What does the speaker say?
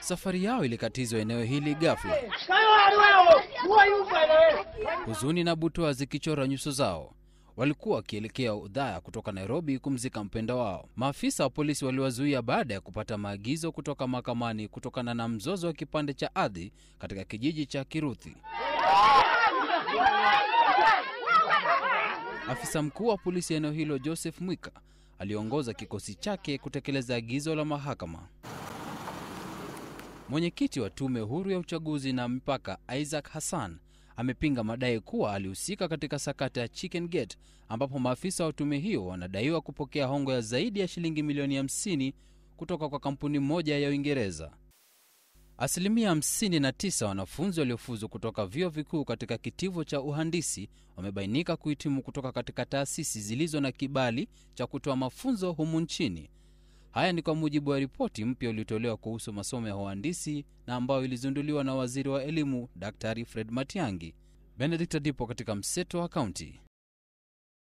Safari yao ilikatizwa eneo hili ghafla, huzuni na butwaa zikichora nyuso zao. Walikuwa wakielekea Udhaya kutoka Nairobi kumzika mpenda wao. Maafisa wa polisi waliwazuia baada ya kupata maagizo kutoka mahakamani kutokana na mzozo wa kipande cha ardhi katika kijiji cha Kiruthi. Afisa mkuu wa polisi eneo hilo Joseph Mwika aliongoza kikosi chake kutekeleza agizo la mahakama. Mwenyekiti wa tume huru ya uchaguzi na mipaka Isaac Hassan amepinga madai kuwa alihusika katika sakata ya Chicken Gate, ambapo maafisa wa tume hiyo wanadaiwa kupokea hongo ya zaidi ya shilingi milioni 50 kutoka kwa kampuni moja ya Uingereza. Asilimia 59 wanafunzi waliofuzu kutoka vyuo vikuu katika kitivo cha uhandisi wamebainika kuhitimu kutoka katika taasisi zilizo na kibali cha kutoa mafunzo humu nchini. Haya ni kwa mujibu wa ripoti mpya iliyotolewa kuhusu masomo ya uhandisi na ambayo ilizinduliwa na Waziri wa Elimu Daktari Fred Matiang'i. Benedict Adipo katika Mseto wa County.